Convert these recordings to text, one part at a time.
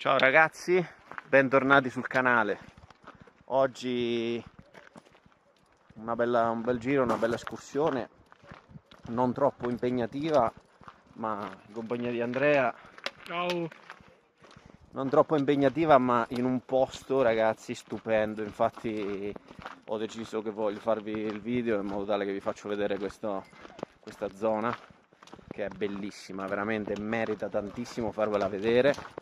Ciao ragazzi, bentornati sul canale. Oggi un bel giro, una bella escursione, non troppo impegnativa, ma in compagnia di Andrea. Ciao. Non troppo impegnativa, ma in un posto, ragazzi, stupendo. Infatti ho deciso che voglio farvi il video in modo tale che vi faccio vedere questa zona, che è bellissima, veramente merita tantissimo farvela vedere.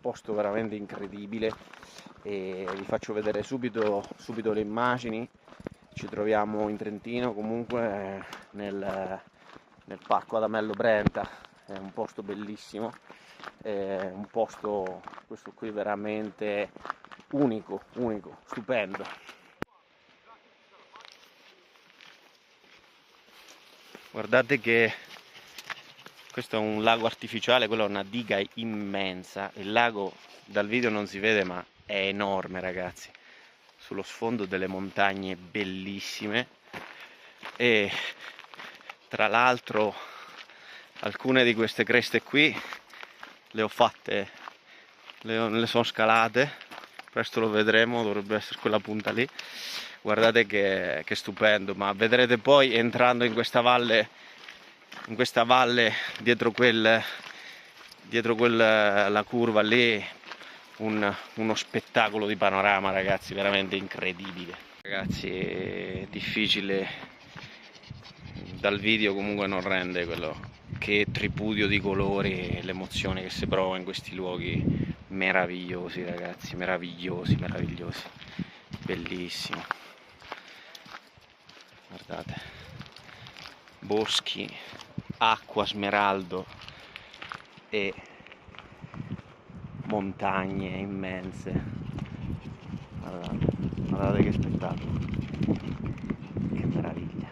Posto veramente incredibile, e vi faccio vedere subito le immagini. Ci troviamo in Trentino, comunque nel parco Adamello Brenta. È un posto bellissimo, è un posto, questo qui, veramente unico, stupendo. Guardate che questo è un lago artificiale, quella è una diga immensa. Il lago dal video non si vede, ma è enorme, ragazzi. Sullo sfondo delle montagne bellissime. E tra l'altro alcune di queste creste qui le ho fatte, le sono scalate. Presto lo vedremo, dovrebbe essere quella punta lì. Guardate che stupendo, ma vedrete poi entrando in questa valle, dietro la curva lì, uno spettacolo di panorama, ragazzi, veramente incredibile. Ragazzi, è difficile dal video, comunque non rende quello che tripudio di colori e l'emozione che si prova in questi luoghi meravigliosi, ragazzi, meravigliosi, bellissimo. Guardate, boschi, acqua smeraldo e montagne immense. Guardate che spettacolo, che meraviglia.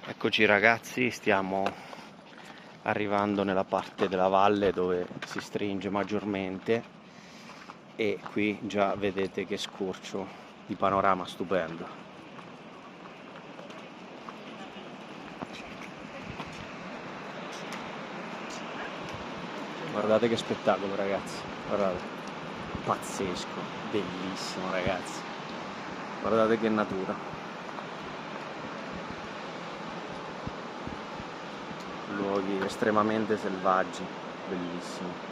Eccoci ragazzi, stiamo arrivando nella parte della valle dove si stringe maggiormente, e qui già vedete che scorcio di panorama stupendo. Guardate che spettacolo, ragazzi, guardate, pazzesco, bellissimo, ragazzi, guardate che natura. Luoghi estremamente selvaggi, bellissimi.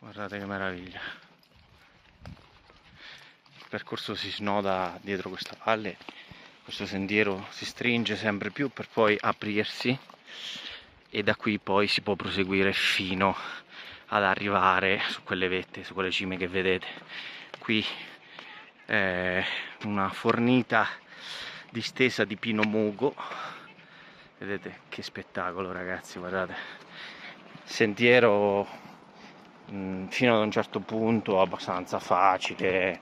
Guardate che meraviglia. Il percorso si snoda dietro questa valle, questo sentiero si stringe sempre più per poi aprirsi, e da qui poi si può proseguire fino ad arrivare su quelle vette, su quelle cime che vedete. Qui è una fornita distesa di pino mugo. Vedete che spettacolo, ragazzi, guardate. Sentiero fino ad un certo punto abbastanza facile,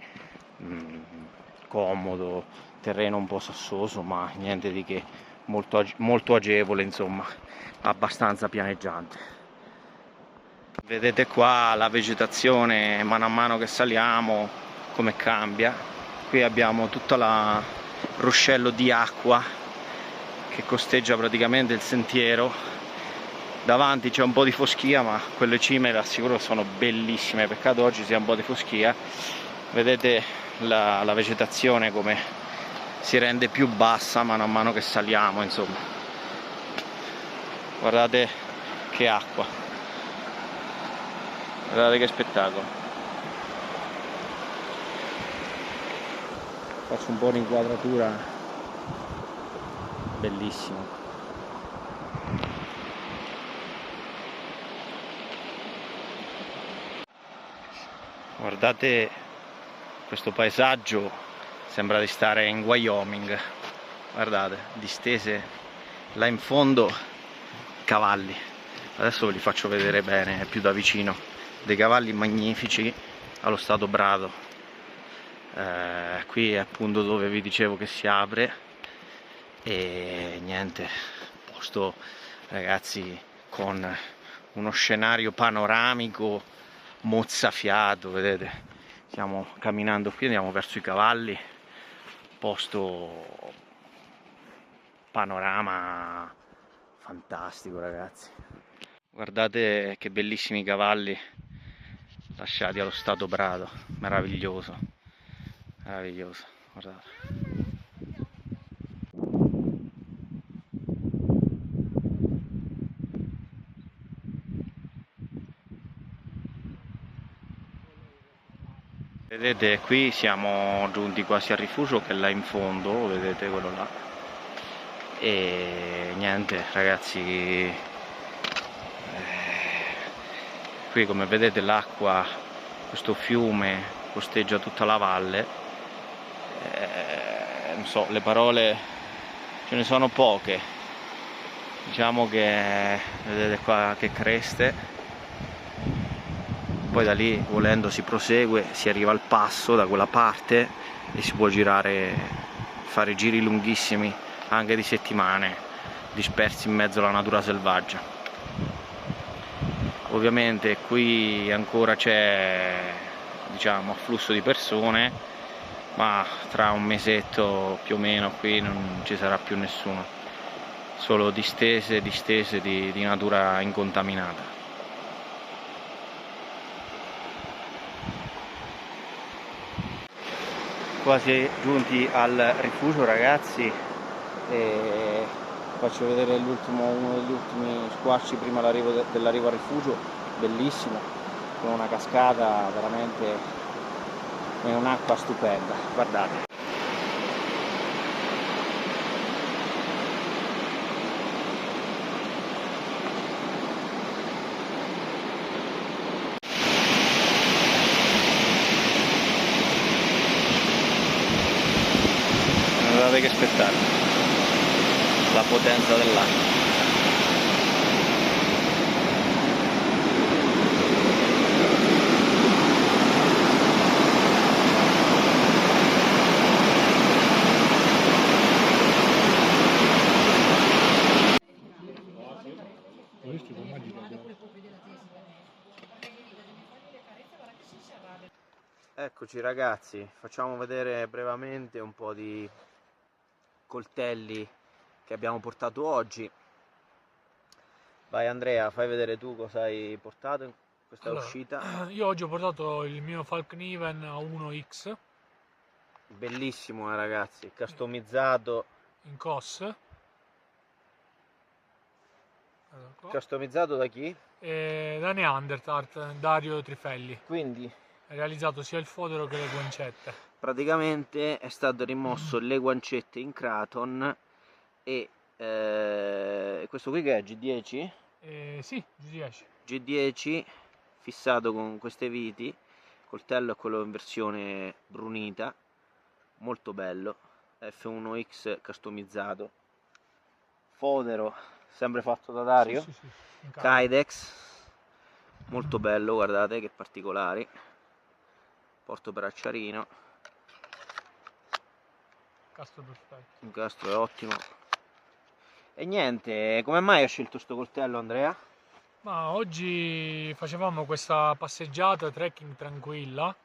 comodo, terreno un po' sassoso, ma niente di che, molto agevole, insomma, abbastanza pianeggiante. Vedete qua la vegetazione mano a mano che saliamo come cambia. Qui abbiamo tutto il ruscello di acqua che costeggia praticamente il sentiero. Davanti c'è un po' di foschia, ma quelle cime vi assicuro sono bellissime, peccato oggi sia un po' di foschia. Vedete la vegetazione come si rende più bassa mano a mano che saliamo, insomma. Guardate che acqua, guardate che spettacolo. Faccio un po' un'inquadratura, bellissimo. Guardate questo paesaggio, sembra di stare in Wyoming. Guardate, distese là in fondo cavalli. Adesso ve li faccio vedere bene, più da vicino. Dei cavalli magnifici allo stato brado. Qui è appunto dove vi dicevo che si apre, e niente, posto ragazzi con uno scenario panoramico mozzafiato, vedete, stiamo camminando qui, andiamo verso i cavalli, posto panorama fantastico ragazzi, guardate che bellissimi cavalli lasciati allo stato brado, meraviglioso, meraviglioso, guardate. Vedete, qui siamo giunti quasi al rifugio che è là in fondo, vedete quello là. E niente ragazzi, qui come vedete l'acqua, questo fiume costeggia tutta la valle. Non so, le parole ce ne sono poche. Diciamo che vedete qua che creste. Poi da lì volendo si prosegue, si arriva al passo da quella parte e si può girare, fare giri lunghissimi anche di settimane, dispersi in mezzo alla natura selvaggia. Ovviamente qui ancora c'è, diciamo, afflusso di persone, ma tra un mesetto più o meno qui non ci sarà più nessuno, solo distese di natura incontaminata. Quasi giunti al rifugio ragazzi, e faccio vedere uno degli ultimi squarci prima dell'arrivo al rifugio, bellissimo, con una cascata veramente e un'acqua stupenda, guardate. Guardate che spettacolo, la potenza dell'acqua. Eccoci ragazzi, facciamo vedere brevemente un po' di coltelli che abbiamo portato oggi. Vai Andrea, fai vedere tu cosa hai portato in questa uscita. Io oggi ho portato il mio Falkniven A1X Bellissimo ragazzi, customizzato. in COS. Customizzato da chi? Da Neanderthal, Dario Trifelli. Quindi Ha realizzato sia il fodero che le guancette. praticamente è stato rimosso le guancette in Kraton e questo qui che è G10? Sì, G10. G10 fissato con queste viti, coltello è quello in versione brunita, molto bello, F1X customizzato, fodero sempre fatto da Dario, Sì, Kydex, molto bello, guardate che particolari, porto per acciarino, Castro perfetto. il incastro è ottimo. E niente, come mai hai scelto sto coltello Andrea? Ma oggi facevamo questa passeggiata trekking tranquilla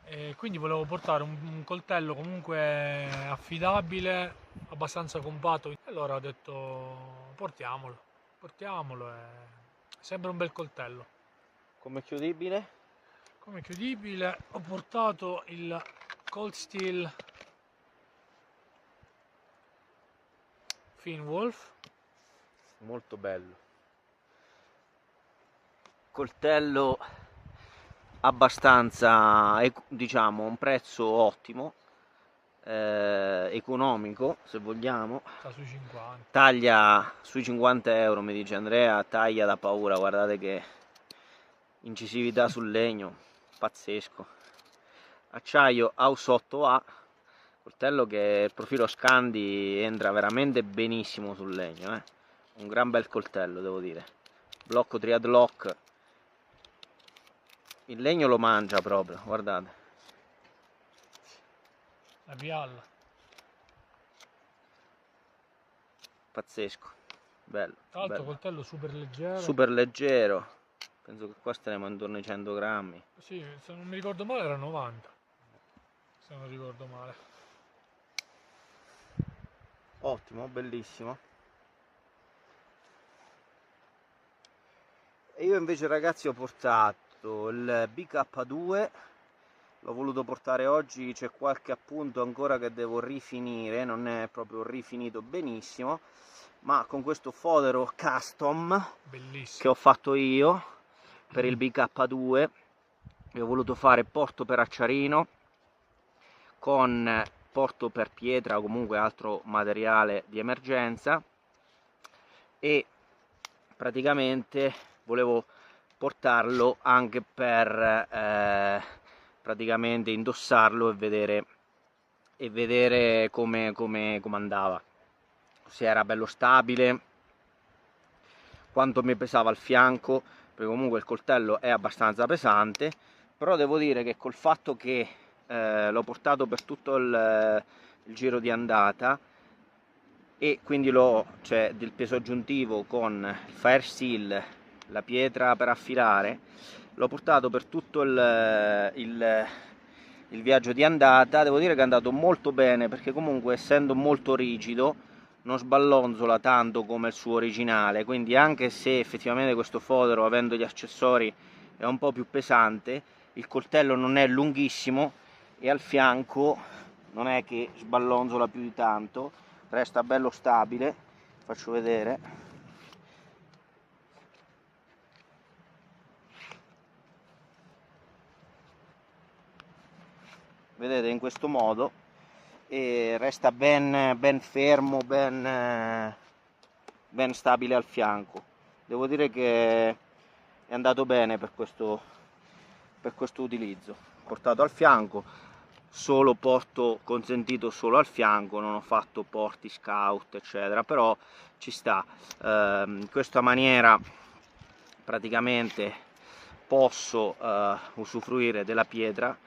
e quindi volevo portare un coltello comunque affidabile, abbastanza compatto. E allora ho detto portiamolo, sembra un bel coltello. Come chiudibile? Come chiudibile ho portato il Cold Steel Finwolf. Molto bello. Coltello abbastanza, diciamo, un prezzo ottimo, economico se vogliamo. Sta sui 50. Taglia sui 50 euro, mi dice Andrea, taglia da paura, guardate che incisività sul legno, pazzesco. Acciaio Aus 8A, coltello che il profilo Scandi entra veramente benissimo sul legno, un gran bel coltello devo dire. Blocco Triad Lock, il legno lo mangia proprio, guardate. La pialla. Pazzesco, bello, Tra l'altro bello. coltello super leggero. Super leggero, penso che qua staremo intorno ai 100 grammi. Sì, se non mi ricordo male era 90. Se non ricordo male. Ottimo, bellissimo. E io invece ragazzi ho portato il BK2, l'ho voluto portare oggi, c'è qualche appunto ancora che devo rifinire, non è proprio rifinito benissimo, ma con questo fodero custom Bellissimo. che ho fatto io per il BK2 ho voluto fare porto per acciarino con porto per pietra o comunque altro materiale di emergenza, e praticamente volevo portarlo anche per praticamente indossarlo e vedere come andava, se era bello stabile, quanto mi pesava al fianco, perché comunque il coltello è abbastanza pesante. Però devo dire che col fatto che l'ho portato per tutto il giro di andata, e quindi cioè del peso aggiuntivo con il fire steel, la pietra per affilare, l'ho portato per tutto il viaggio di andata, devo dire che è andato molto bene, perché comunque essendo molto rigido non sballonzola tanto come il suo originale, quindi anche se effettivamente questo fodero, avendo gli accessori, è un po' più pesante, il coltello non è lunghissimo e al fianco non è che sballonzola più di tanto, resta bello stabile. Faccio vedere. Vedete, in questo modo, e resta ben fermo, ben stabile al fianco. Devo dire che è andato bene per questo utilizzo. Portato al fianco, solo porto consentito solo al fianco, non ho fatto porti scout eccetera, però ci sta. In questa maniera praticamente posso usufruire della pietra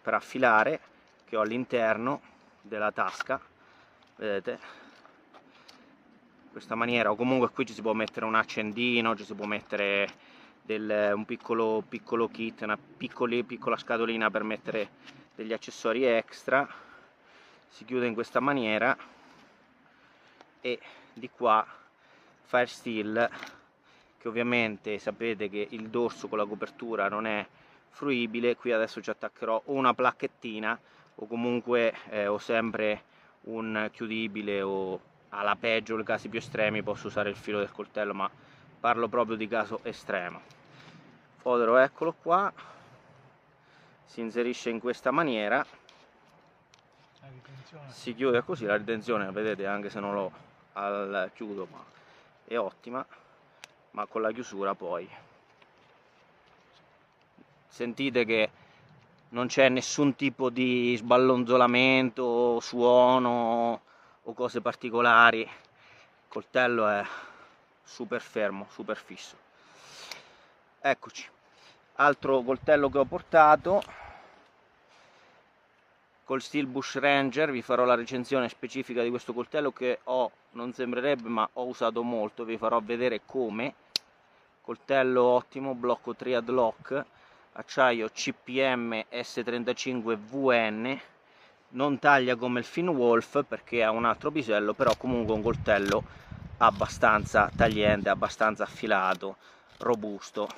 per affilare che ho all'interno della tasca, vedete, in questa maniera. O comunque qui ci si può mettere un accendino, ci si può mettere un piccolo kit, una piccola scatolina per mettere degli accessori extra. Si chiude in questa maniera e di qua fire steel, che ovviamente sapete che il dorso con la copertura non è fruibile. Qui adesso ci attaccherò o una placchettina o comunque ho sempre un chiudibile, o alla peggio, nei casi più estremi, posso usare il filo del coltello, ma parlo proprio di caso estremo. Fodero, eccolo qua, si inserisce in questa maniera, si chiude così, la ritenzione vedete, anche se non l'ho al chiudo, ma è ottima, ma con la chiusura poi sentite che non c'è nessun tipo di sballonzolamento, suono o cose particolari. Il coltello è super fermo, super fisso. Eccoci, altro coltello che ho portato col Steel Bushranger. Vi farò la recensione specifica di questo coltello che non sembrerebbe, ma ho usato molto, vi farò vedere come. Coltello ottimo, blocco Triad Lock, acciaio CPM S35 VN, non taglia come il Finwolf perché ha un altro pisello, però comunque un coltello abbastanza tagliente, abbastanza affilato, robusto,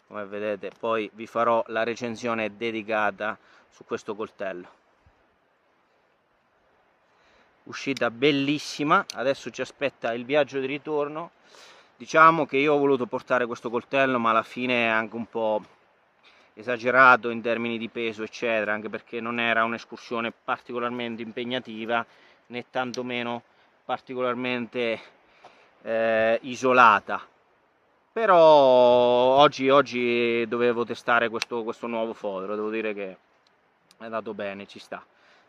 come vedete. Poi vi farò la recensione dedicata su questo coltello. Uscita bellissima, adesso ci aspetta il viaggio di ritorno. Diciamo che io ho voluto portare questo coltello, ma alla fine è anche un po' esagerato in termini di peso eccetera, anche perché non era un'escursione particolarmente impegnativa né tantomeno particolarmente isolata. Però oggi dovevo testare questo nuovo fodero, devo dire che è andato bene, ci sta.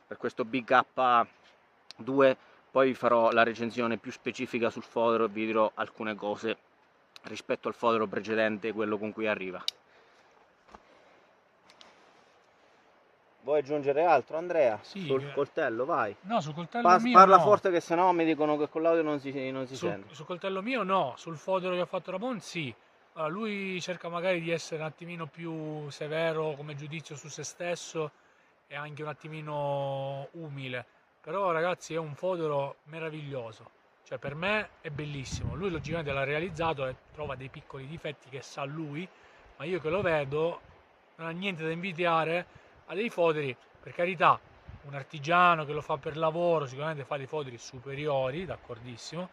Per questo BK2 poi vi farò la recensione più specifica sul fodero e vi dirò alcune cose rispetto al fodero precedente, quello con cui arriva. Vuoi aggiungere altro, Andrea? Sì, Sul coltello, vai. no, sul coltello mio Parla no. forte che sennò mi dicono che con l'audio non si sente. Sul coltello mio no, sul fodero che ha fatto Ramon sì. Allora, lui cerca magari di essere un attimino più severo come giudizio su se stesso e anche un attimino umile. Però ragazzi è un fodero meraviglioso. Cioè per me è bellissimo. Lui logicamente l'ha realizzato e trova dei piccoli difetti che sa lui, ma io che lo vedo non ha niente da invidiare a dei foderi, per carità, un artigiano che lo fa per lavoro sicuramente fa dei foderi superiori, d'accordissimo,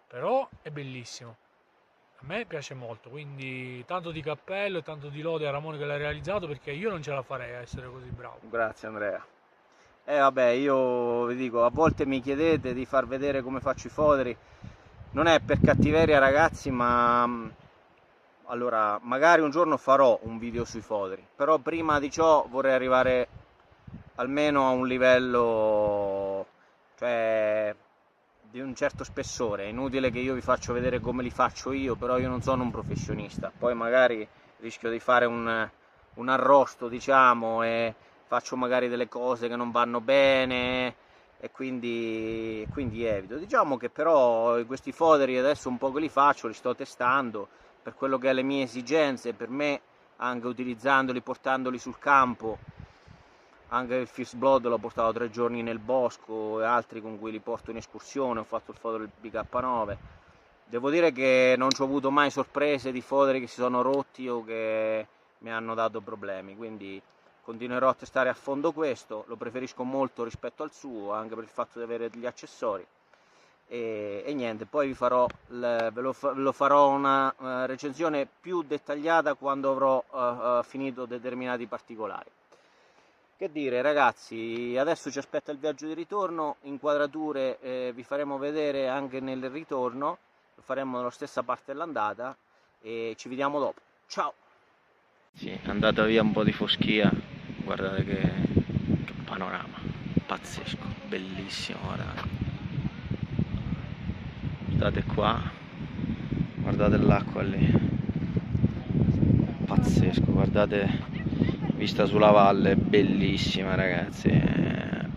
però è bellissimo. A me piace molto, quindi tanto di cappello e tanto di lode a Ramone che l'ha realizzato perché io non ce la farei a essere così bravo. Grazie, Andrea. Vabbè, io vi dico, a volte mi chiedete di far vedere come faccio i foderi. Non è per cattiveria, ragazzi, ma allora magari un giorno farò un video sui foderi, però prima di ciò vorrei arrivare almeno a un livello, cioè, di un certo spessore. È inutile che io vi faccio vedere come li faccio io, però io non sono un professionista. Poi magari rischio di fare un arrosto, diciamo, e faccio magari delle cose che non vanno bene e quindi evito. Diciamo che però questi foderi adesso un po' che li faccio, li sto testando per quello che è le mie esigenze, per me, anche utilizzandoli, portandoli sul campo. Anche il First Blood l'ho portato 3 giorni nel bosco e altri con cui li porto in escursione, ho fatto il fodero del BK9. Devo dire che non ci ho avuto mai sorprese di foderi che si sono rotti o che mi hanno dato problemi, quindi continuerò a testare a fondo questo, lo preferisco molto rispetto al suo, anche per il fatto di avere degli accessori. E niente, poi vi farò, ve lo farò una recensione più dettagliata quando avrò finito determinati particolari. Che dire ragazzi, adesso ci aspetta il viaggio di ritorno, inquadrature vi faremo vedere anche nel ritorno, lo faremo nella stessa parte dell'andata e ci vediamo dopo. Ciao! Sì, è andata via un po' di foschia, guardate che panorama, pazzesco, bellissimo, guardate. Guardate qua, guardate l'acqua lì, pazzesco, guardate. Vista sulla valle, bellissima ragazzi,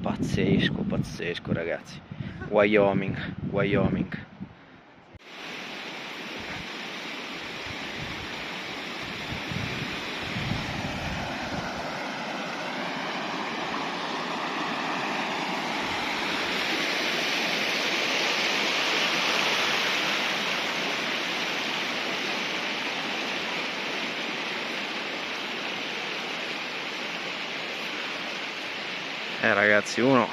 pazzesco, pazzesco ragazzi. Wyoming. Ragazzi, uno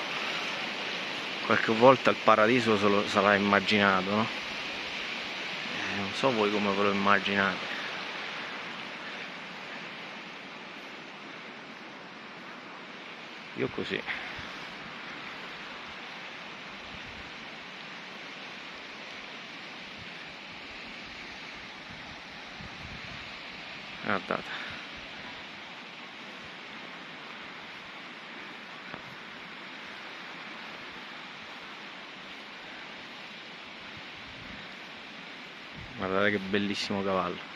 qualche volta il paradiso se lo sarà immaginato, no? Non so voi come ve lo immaginate. Io così. Guardate. Guardate che bellissimo cavallo.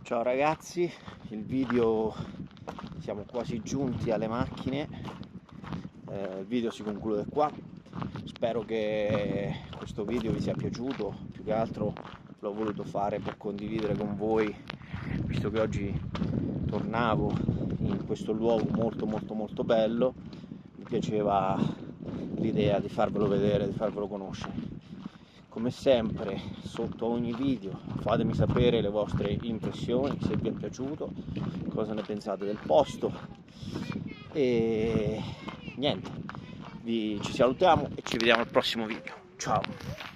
Ciao ragazzi, il video, siamo quasi giunti alle macchine, il video si conclude qua. Spero che questo video vi sia piaciuto, più che altro l'ho voluto fare per condividere con voi, visto che oggi tornavo in questo luogo molto bello, mi piaceva l'idea di farvelo vedere, di farvelo conoscere. Come sempre, sotto ogni video fatemi sapere le vostre impressioni, se vi è piaciuto, cosa ne pensate del posto e niente, ci salutiamo e ci vediamo al prossimo video. Ciao!